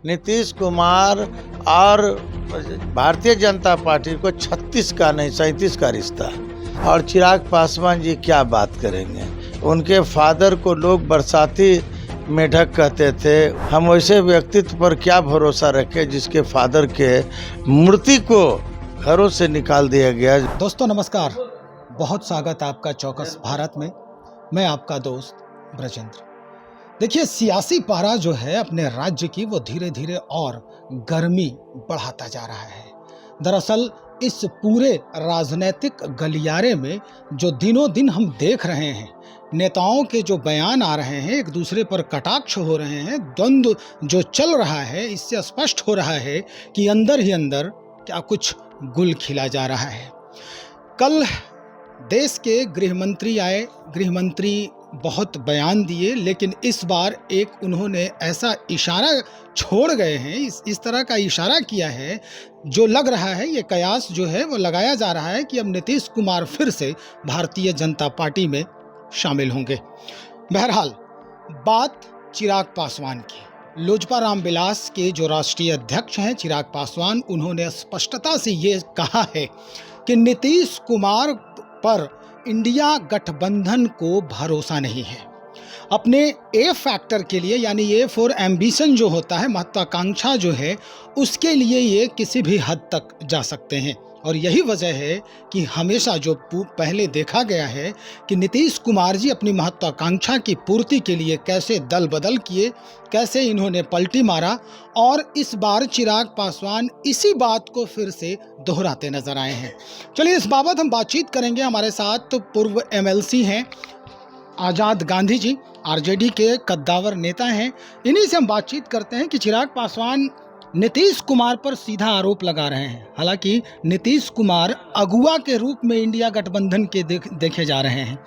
नीतीश कुमार और भारतीय जनता पार्टी को 36 का नहीं 37 का रिश्ता। और चिराग पासवान जी क्या बात करेंगे। उनके फादर को लोग बरसाती मेढक कहते थे। हम वैसे व्यक्तित्व पर क्या भरोसा रखें जिसके फादर के मूर्ति को घरों से निकाल दिया गया। दोस्तों नमस्कार, बहुत स्वागत आपका चौकस भारत में। मैं आपका दोस्त ब्रजेंद्र। देखिए, सियासी पारा जो है अपने राज्य की वो धीरे धीरे और गर्मी बढ़ाता जा रहा है। दरअसल इस पूरे राजनीतिक गलियारे में जो दिनों दिन हम देख रहे हैं, नेताओं के जो बयान आ रहे हैं, एक दूसरे पर कटाक्ष हो रहे हैं, द्वंद्व जो चल रहा है, इससे स्पष्ट हो रहा है कि अंदर ही अंदर क्या कुछ गुल खिला जा रहा है। कल देश के गृहमंत्री आए, गृहमंत्री बहुत बयान दिए, लेकिन इस बार एक उन्होंने ऐसा इशारा छोड़ गए हैं, इस तरह का इशारा किया है जो लग रहा है, ये कयास जो है वो लगाया जा रहा है कि अब नीतीश कुमार फिर से भारतीय जनता पार्टी में शामिल होंगे। बहरहाल बात चिराग पासवान की। लोजपा रामविलास के जो राष्ट्रीय अध्यक्ष हैं चिराग पासवान, उन्होंने स्पष्टता से ये कहा है कि नीतीश कुमार पर इंडिया गठबंधन को भरोसा नहीं है। अपने ए फैक्टर के लिए, यानी ए फॉर एम्बिशन जो होता है, महत्वाकांक्षा जो है, उसके लिए ये किसी भी हद तक जा सकते हैं। और यही वजह है कि हमेशा जो पहले देखा गया है कि नीतीश कुमार जी अपनी महत्वाकांक्षा की पूर्ति के लिए कैसे दल बदल किए, कैसे इन्होंने पलटी मारा, और इस बार चिराग पासवान इसी बात को फिर से दोहराते नजर आए हैं। चलिए इस बाबत हम बातचीत करेंगे। हमारे साथ पूर्व एमएलसी हैं आज़ाद गांधी जी, आरजेडी के कद्दावर नेता हैं। इन्हीं से हम बातचीत करते हैं कि चिराग पासवान नीतीश कुमार पर सीधा आरोप लगा रहे हैं। हालांकि नीतीश कुमार अगुआ के रूप में इंडिया गठबंधन के देखे जा रहे हैं,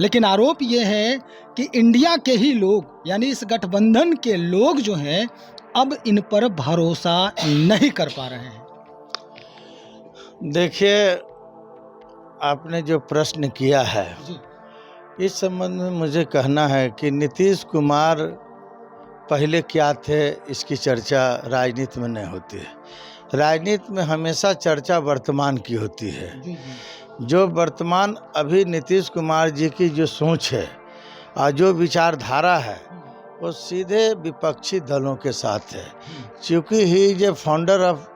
लेकिन आरोप ये है कि इंडिया के ही लोग, यानी इस गठबंधन के लोग जो हैं, अब इन पर भरोसा नहीं कर पा रहे हैं। देखिए, आपने जो प्रश्न किया है जी। इस संबंध में मुझे कहना है कि नीतीश कुमार पहले क्या थे, इसकी चर्चा राजनीति में नहीं होती है। राजनीति में हमेशा चर्चा वर्तमान की होती है। जी जी। जो वर्तमान अभी नीतीश कुमार जी की जो सोच है और जो विचारधारा है, वो सीधे विपक्षी दलों के साथ है। क्योंकि he is a founder of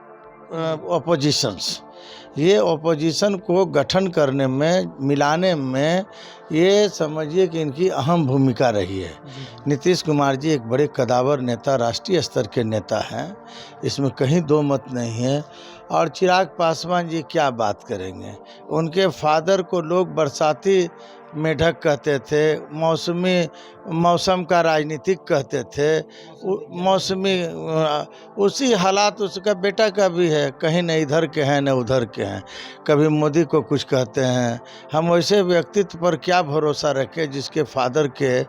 opposition's. ये ऑपोजिशन को गठन करने में, मिलाने में, ये समझिए कि इनकी अहम भूमिका रही है। नीतीश कुमार जी एक बड़े कदावर नेता, राष्ट्रीय स्तर के नेता हैं, इसमें कहीं दो मत नहीं है। और चिराग पासवान जी क्या बात करेंगे। उनके फादर को लोग बरसाती मेढक कहते थे, मौसम का राजनीतिक कहते थे, मौसमी उसी हालात उसका बेटा का भी है। कहीं न इधर के हैं न उधर के हैं, कभी मोदी को कुछ कहते हैं। हम वैसे व्यक्तित्व पर क्या भरोसा रखें जिसके फादर के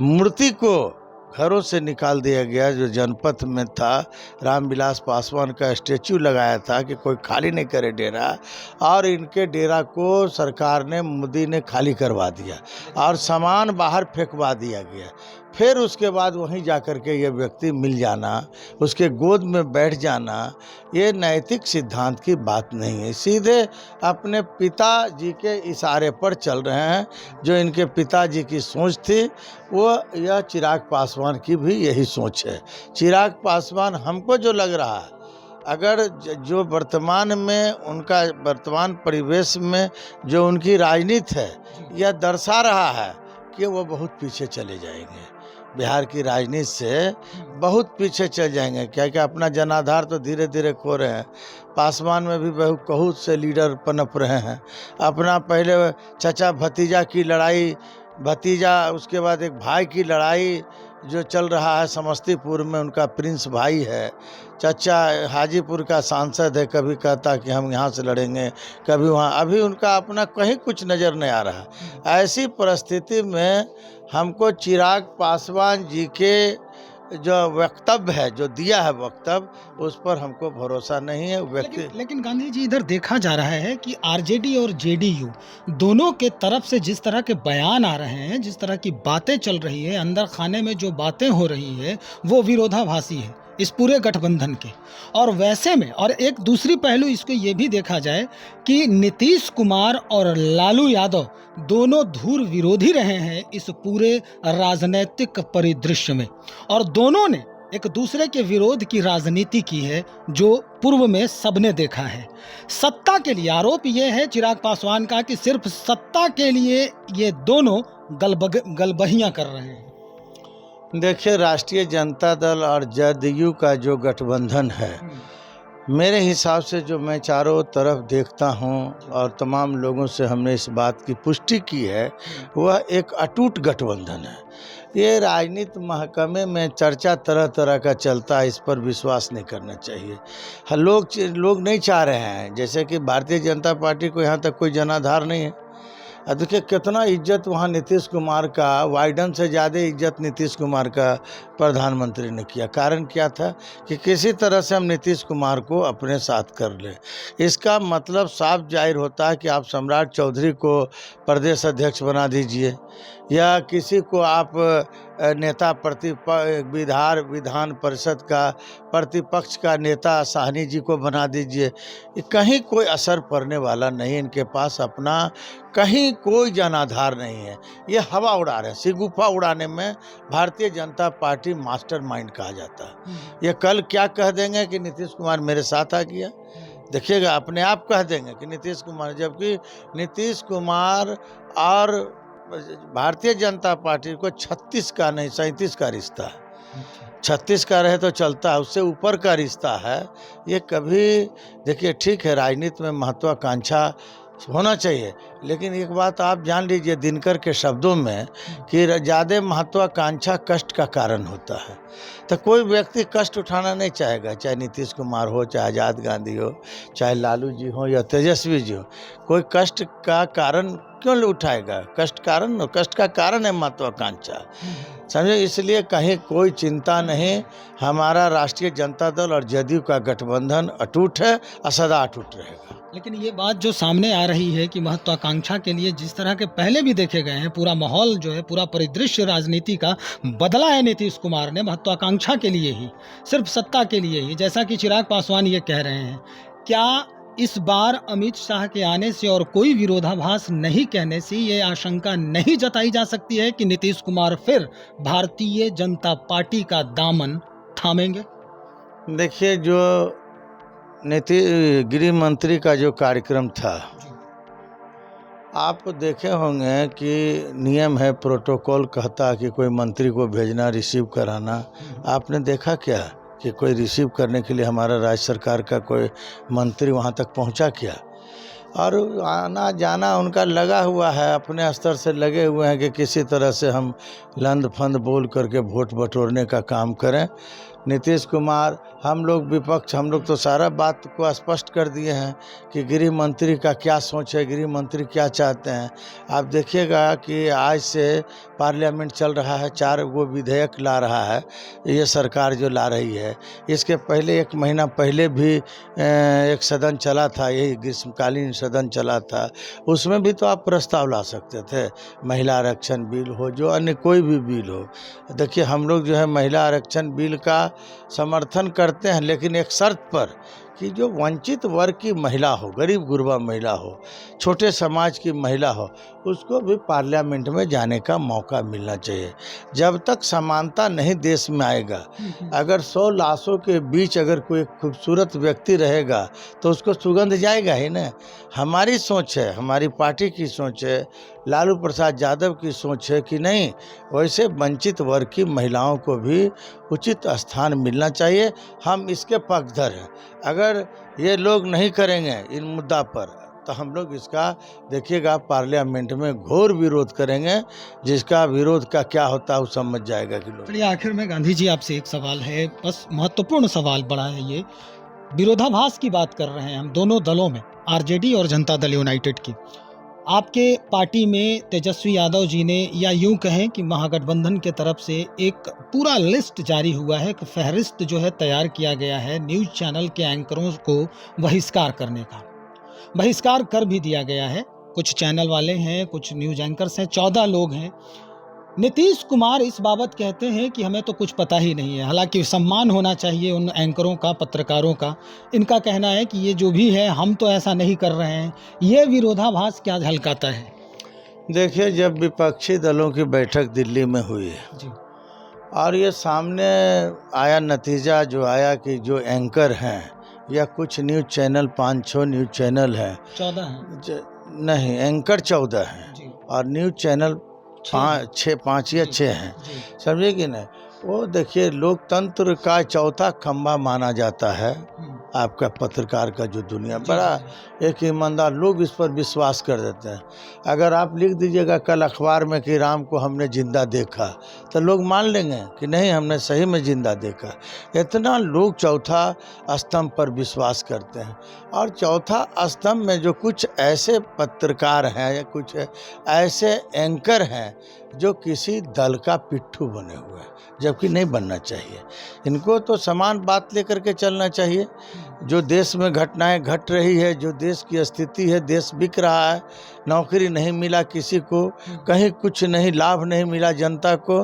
मूर्ति को घरों से निकाल दिया गया। जो जनपथ में था, रामविलास पासवान का स्टैचू लगाया था कि कोई खाली नहीं करे डेरा, और इनके डेरा को सरकार ने, मोदी ने खाली करवा दिया और सामान बाहर फेंकवा दिया गया। फिर उसके बाद वहीं जाकर के ये व्यक्ति मिल जाना, उसके गोद में बैठ जाना, ये नैतिक सिद्धांत की बात नहीं है। सीधे अपने पिताजी के इशारे पर चल रहे हैं। जो इनके पिताजी की सोच थी, वो यह चिराग पासवान की भी यही सोच है। चिराग पासवान, हमको जो लग रहा है, अगर जो वर्तमान में उनका वर्तमान परिवेश में जो उनकी राजनीति है, यह दर्शा रहा है कि वो बहुत पीछे चले जाएंगे। बिहार की राजनीति से बहुत पीछे चल जाएंगे, क्या कि अपना जनाधार तो धीरे धीरे खो रहे हैं। पासवान में भी बहुत से लीडर पनप रहे हैं। अपना पहले चचा भतीजा की लड़ाई, भतीजा उसके बाद एक भाई की लड़ाई जो चल रहा है समस्तीपुर में, उनका प्रिंस भाई है। चचा हाजीपुर का सांसद है, कभी कहता कि हम यहाँ से लड़ेंगे, कभी वहाँ। अभी उनका अपना कहीं कुछ नज़र नहीं आ रहा। ऐसी परिस्थिति में हमको चिराग पासवान जी के जो वक्तव्य है, जो दिया है वक्तव्य, उस पर हमको भरोसा नहीं है। लेकिन गांधी जी, इधर देखा जा रहा है कि आरजेडी और जेडीयू दोनों के तरफ से जिस तरह के बयान आ रहे हैं, जिस तरह की बातें चल रही है, अंदर खाने में जो बातें हो रही है, वो विरोधाभासी है। इस पूरे गठबंधन के। और वैसे में और एक दूसरी पहलू इसको ये भी देखा जाए कि नीतीश कुमार और लालू यादव दोनों धुर विरोधी रहे हैं इस पूरे राजनीतिक परिदृश्य में, और दोनों ने एक दूसरे के विरोध की राजनीति की है जो पूर्व में सबने देखा है। सत्ता के लिए आरोप यह है चिराग पासवान का कि सिर्फ सत्ता के लिए ये दोनों गलबहियां कर रहे हैं। देखिए, राष्ट्रीय जनता दल और जदयू का जो गठबंधन है, मेरे हिसाब से जो मैं चारों तरफ देखता हूं और तमाम लोगों से हमने इस बात की पुष्टि की है, वह एक अटूट गठबंधन है। ये राजनीति महकमे में चर्चा तरह तरह का चलता है, इस पर विश्वास नहीं करना चाहिए। लोग नहीं चाह रहे हैं, जैसे कि भारतीय जनता पार्टी को यहाँ तक कोई जनाधार नहीं है। देखिए कितना इज्जत वहाँ नीतीश कुमार का, वाइडन से ज़्यादा इज्जत नीतीश कुमार का प्रधानमंत्री ने किया। कारण क्या था कि किसी तरह से हम नीतीश कुमार को अपने साथ कर लें। इसका मतलब साफ जाहिर होता है कि आप सम्राट चौधरी को प्रदेश अध्यक्ष बना दीजिए, या किसी को आप नेता विधान परिषद का प्रतिपक्ष का नेता साहनी जी को बना दीजिए। कहीं कोई असर पड़ने वाला नहीं, इनके पास अपना कहीं कोई जनाधार नहीं है। ये हवा उड़ा रहे हैं। सिगुफा उड़ाने में भारतीय जनता पार्टी मास्टरमाइंड कहा जाता है। ये कल क्या कह देंगे कि नीतीश कुमार मेरे साथ आ गया, देखिएगा अपने आप कह देंगे कि नीतीश कुमार, जबकि नीतीश कुमार और भारतीय जनता पार्टी को 36 का नहीं 37 का रिश्ता है। 36 का रहे तो चलता है, उससे ऊपर का रिश्ता है। ये कभी देखिए, ठीक है राजनीति में महत्वाकांक्षा होना चाहिए, लेकिन एक बात आप जान लीजिए दिनकर के शब्दों में कि ज़्यादा महत्वाकांक्षा कष्ट का कारण होता है। तो कोई व्यक्ति कष्ट उठाना नहीं चाहेगा, चाहे नीतीश कुमार हो, चाहे आज़ाद गांधी हो, चाहे लालू जी हो या तेजस्वी जी हो। कोई कष्ट का कारण क्यों उठाएगा? कष्ट का कारण है महत्वाकांक्षा, समझे। इसलिए कहीं कोई चिंता नहीं, हमारा राष्ट्रीय जनता दल और जदयू का गठबंधन अटूट है और सदा अटूट रहेगा। लेकिन ये बात जो सामने आ रही है कि महत्वाकांक्षा के लिए जिस तरह के पहले भी देखे गए हैं, पूरा माहौल जो है, पूरा परिदृश्य राजनीति का बदला है नीतीश कुमार ने महत्वाकांक्षा के लिए ही, सिर्फ सत्ता के लिए ही, जैसा कि चिराग पासवान ये कह रहे हैं। क्या इस बार अमित शाह के आने से और कोई विरोधाभास नहीं कहने से ये आशंका नहीं जताई जा सकती है कि नीतीश कुमार फिर भारतीय जनता पार्टी का दामन थामेंगे? देखिए, जो गृह मंत्री का जो कार्यक्रम था, आप देखे होंगे कि नियम है, प्रोटोकॉल कहता है कि कोई मंत्री को भेजना, रिसीव कराना। आपने देखा क्या कि कोई रिसीव करने के लिए हमारा राज्य सरकार का कोई मंत्री वहाँ तक पहुँचा क्या? और आना जाना उनका लगा हुआ है, अपने स्तर से लगे हुए हैं कि किसी तरह से हम लंद फंद बोल करके वोट बटोरने का काम करें। नीतीश कुमार, हम लोग विपक्ष, हम लोग तो सारा बात को स्पष्ट कर दिए हैं कि गृह मंत्री का क्या सोच है, गृह मंत्री क्या चाहते हैं। आप देखिएगा कि आज से पार्लियामेंट चल रहा है, 4 वो विधेयक ला रहा है ये सरकार जो ला रही है। इसके पहले 1 महीना पहले भी एक सदन चला था, यही ग्रीष्मकालीन सदन चला था, उसमें भी तो आप प्रस्ताव ला सकते थे, महिला आरक्षण बिल हो, जो अन्य कोई भी बिल हो। देखिए, हम लोग जो है महिला आरक्षण बिल का समर्थन करते हैं, लेकिन एक शर्त पर कि जो वंचित वर्ग की महिला हो, गरीब गुरबा महिला हो, छोटे समाज की महिला हो, उसको भी पार्लियामेंट में जाने का मौका मिलना चाहिए। जब तक समानता नहीं देश में आएगा, अगर 100 लाशों के बीच अगर कोई खूबसूरत व्यक्ति रहेगा तो उसको सुगंध जाएगा ही ना। हमारी सोच है, हमारी पार्टी की सोच है, लालू प्रसाद यादव की सोच है कि नहीं, वैसे वंचित वर्ग की महिलाओं को भी उचित स्थान मिलना चाहिए। हम इसके पक्षधर हैं। अगर ये लोग नहीं करेंगे इन मुद्दा पर, तो हम लोग इसका देखिएगा पार्लियामेंट में घोर विरोध करेंगे, जिसका विरोध का क्या होता है वो समझ जाएगा कि लोग। चलिए, आखिर में गांधी जी आपसे एक सवाल है, बस महत्वपूर्ण सवाल बड़ा है ये। विरोधाभास की बात कर रहे हैं हम दोनों दलों में, आरजेडी और जनता दल यूनाइटेड की। आपके पार्टी में तेजस्वी यादव जी ने, या यूं कहें कि महागठबंधन के तरफ से एक पूरा लिस्ट जारी हुआ है, एक फहरिस्त जो है तैयार किया गया है न्यूज़ चैनल के एंकरों को बहिष्कार करने का। बहिष्कार कर भी दिया गया है। कुछ चैनल वाले हैं, कुछ न्यूज़ एंकर्स हैं, 14 लोग हैं। नीतीश कुमार इस बाबत कहते हैं कि हमें तो कुछ पता ही नहीं है। हालांकि सम्मान होना चाहिए उन एंकरों का, पत्रकारों का। इनका कहना है कि ये जो भी है हम तो ऐसा नहीं कर रहे हैं। ये विरोधाभास क्या झलकाता है? देखिए, जब विपक्षी दलों की बैठक दिल्ली में हुई जी और ये सामने आया नतीजा जो आया कि जो एंकर हैं या कुछ न्यूज़ चैनल 5-6 न्यूज़ चैनल हैं, 14 हैं। नहीं, एंकर 14 हैं जी और न्यूज़ चैनल 5 या 6 हैं, जी समझे कि नहीं। वो देखिए, लोकतंत्र का चौथा खंभा माना जाता है आपका पत्रकार का जो दुनिया बड़ा एक ईमानदार लोग इस पर विश्वास कर देते हैं। अगर आप लिख दीजिएगा कल अखबार में कि राम को हमने जिंदा देखा, तो लोग मान लेंगे कि नहीं, हमने सही में जिंदा देखा। इतना लोग चौथा स्तंभ पर विश्वास करते हैं। और चौथा स्तंभ में जो कुछ ऐसे पत्रकार हैं या कुछ ऐसे एंकर हैं जो किसी दल का पिट्ठू बने हुए हैं, जबकि नहीं बनना चाहिए। इनको तो समान बात लेकर के चलना चाहिए। जो देश में घटनाएं घट रही है, जो देश की स्थिति है, देश बिक रहा है, नौकरी नहीं मिला किसी को, कहीं कुछ नहीं, लाभ नहीं मिला जनता को।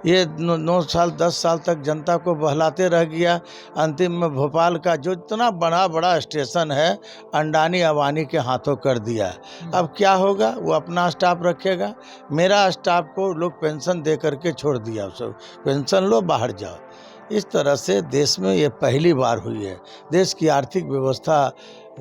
ये 9 साल 10 साल तक जनता को बहलाते रह गया। अंतिम में भोपाल का जो इतना बड़ा स्टेशन है, अंडानी अवानी के हाथों कर दिया। अब क्या होगा? वो अपना स्टाफ रखेगा। मेरा स्टाफ को लोग पेंशन दे करके छोड़ दिया, सब पेंशन लो, बाहर जाओ। इस तरह से देश में ये पहली बार हुई है। देश की आर्थिक व्यवस्था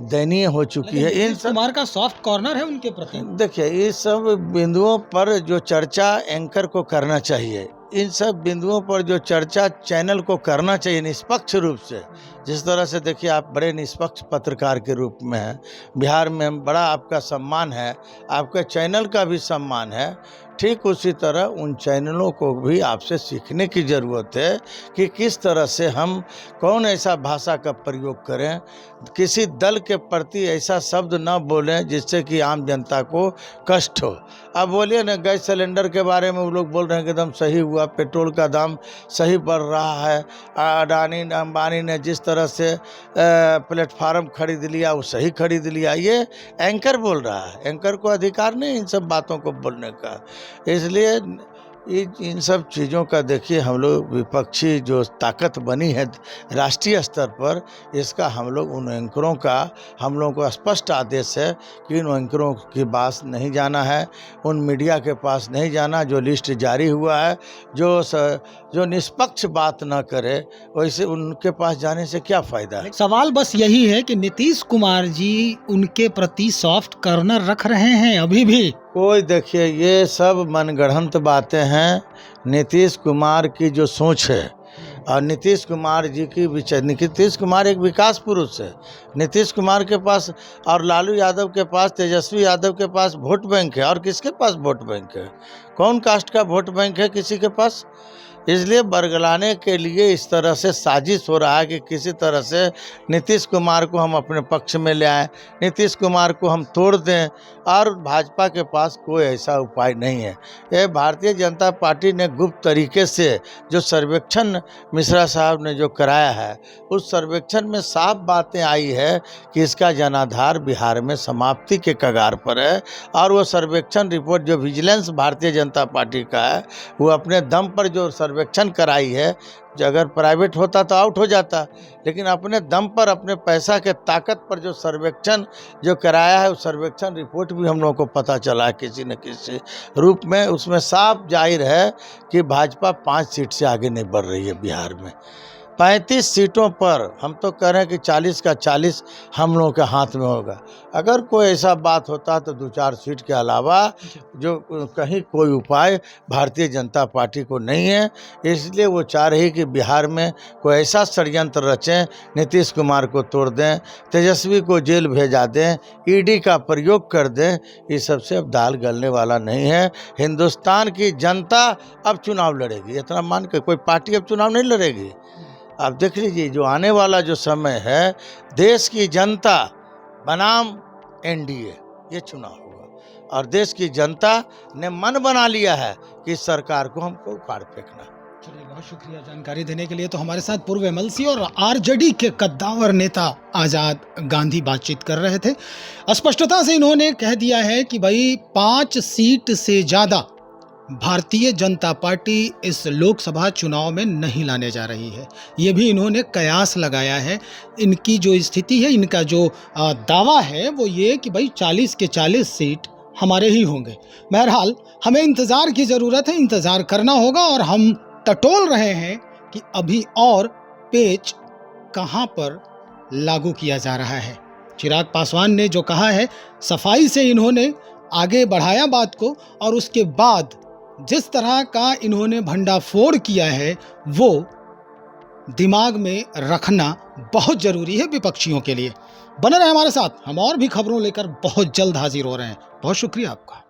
दयनीय हो चुकी है। इन सब कुमार का सॉफ्ट कॉर्नर है उनके प्रति। देखिए, ये सब बिंदुओं पर जो चर्चा एंकर को करना चाहिए, इन सब बिंदुओं पर जो चर्चा चैनल को करना चाहिए निष्पक्ष रूप से। जिस तरह से देखिए, आप बड़े निष्पक्ष पत्रकार के रूप में हैं, बिहार में बड़ा आपका सम्मान है, आपका चैनल का भी सम्मान है। ठीक उसी तरह उन चैनलों को भी आपसे सीखने की ज़रूरत है कि किस तरह से हम कौन ऐसा भाषा का प्रयोग करें, किसी दल के प्रति ऐसा शब्द न बोलें जिससे कि आम जनता को कष्ट हो। अब बोलिए ना, गैस सिलेंडर के बारे में वो लोग बोल रहे हैं कि एकदम सही हुआ, पेट्रोल का दाम सही बढ़ रहा है, अडानी अंबानी ने जिस तरह से प्लेटफार्म खरीद लिया वो सही खरीद लिया। ये एंकर बोल रहा है, एंकर को अधिकार नहीं इन सब बातों को बोलने का। इसलिए इन सब चीज़ों का देखिए, हम लोग विपक्षी जो ताकत बनी है राष्ट्रीय स्तर पर, इसका हम लोग उन एंकरों का हम लोगों को स्पष्ट आदेश है कि उन एंकरों के पास नहीं जाना है, उन मीडिया के पास नहीं जाना जो लिस्ट जारी हुआ है, जो निष्पक्ष बात ना करे, वैसे उनके पास जाने से क्या फ़ायदा है। सवाल बस यही है कि नीतीश कुमार जी उनके प्रति सॉफ्ट कॉर्नर रख रहे हैं अभी भी। कोई देखिए, ये सब मनगढ़ंत बातें हैं। नीतीश कुमार की जो सोच है और नीतीश कुमार जी की विचार, नीतीश कुमार एक विकास पुरुष है। नीतीश कुमार के पास और लालू यादव के पास, तेजस्वी यादव के पास वोट बैंक है। और किसके पास वोट बैंक है? कौन कास्ट का वोट बैंक है किसी के पास? इसलिए बरगलाने के लिए इस तरह से साजिश हो रहा है कि किसी तरह से नीतीश कुमार को हम अपने पक्ष में ले आएं, नीतीश कुमार को हम तोड़ दें। और भाजपा के पास कोई ऐसा उपाय नहीं है। ये भारतीय जनता पार्टी ने गुप्त तरीके से जो सर्वेक्षण मिश्रा साहब ने जो कराया है, उस सर्वेक्षण में साफ बातें आई है कि इसका जनाधार बिहार में समाप्ति के कगार पर है। और वो सर्वेक्षण रिपोर्ट जो विजिलेंस भारतीय जनता पार्टी का है, वो अपने दम पर जो सर्वेक्षण कराई है, जो अगर प्राइवेट होता तो आउट हो जाता, लेकिन अपने दम पर, अपने पैसा के ताकत पर जो सर्वेक्षण जो कराया है, उस सर्वेक्षण रिपोर्ट भी हम लोगों को पता चला है किसी न किसी रूप में। उसमें साफ जाहिर है कि भाजपा 5 सीट से आगे नहीं बढ़ रही है बिहार में। 35 सीटों पर हम तो कह रहे हैं कि 40 का 40 हम लोगों के हाथ में होगा। अगर कोई ऐसा बात होता तो 2-4 सीट के अलावा जो कहीं कोई उपाय भारतीय जनता पार्टी को नहीं है। इसलिए वो चाह रही कि बिहार में कोई ऐसा षड्यंत्र रचें, नीतीश कुमार को तोड़ दें, तेजस्वी को जेल भेजा दें, ईडी का प्रयोग कर दें। ये सबसे अब दाल गलने वाला नहीं है। हिंदुस्तान की जनता अब चुनाव लड़ेगी, इतना मान के कोई पार्टी अब चुनाव नहीं लड़ेगी। आप देख लीजिए, जो आने वाला जो समय है, देश की जनता बनाम एनडीए ये चुनाव होगा। और देश की जनता ने मन बना लिया है कि इस सरकार को हमको उखाड़ फेंकना। चलिए, बहुत शुक्रिया जानकारी देने के लिए। तो हमारे साथ पूर्व एमएलसी और आरजेडी के कद्दावर नेता आज़ाद गांधी बातचीत कर रहे थे। स्पष्टता से इन्होंने कह दिया है कि भाई 5 सीट से ज़्यादा भारतीय जनता पार्टी इस लोकसभा चुनाव में नहीं लाने जा रही है। ये भी इन्होंने कयास लगाया है। इनकी जो स्थिति है, इनका जो दावा है वो ये कि भाई 40 के 40 सीट हमारे ही होंगे। बहरहाल हमें इंतज़ार की ज़रूरत है, इंतज़ार करना होगा और हम टटोल रहे हैं कि अभी और पेच कहाँ पर लागू किया जा रहा है। चिराग पासवान ने जो कहा है, सफाई से इन्होंने आगे बढ़ाया बात को, और उसके बाद जिस तरह का इन्होंने भंडाफोड़ किया है वो दिमाग में रखना बहुत ज़रूरी है विपक्षियों के लिए। बने रहे हमारे साथ, हम और भी खबरों लेकर बहुत जल्द हाजिर हो रहे हैं। बहुत शुक्रिया आपका।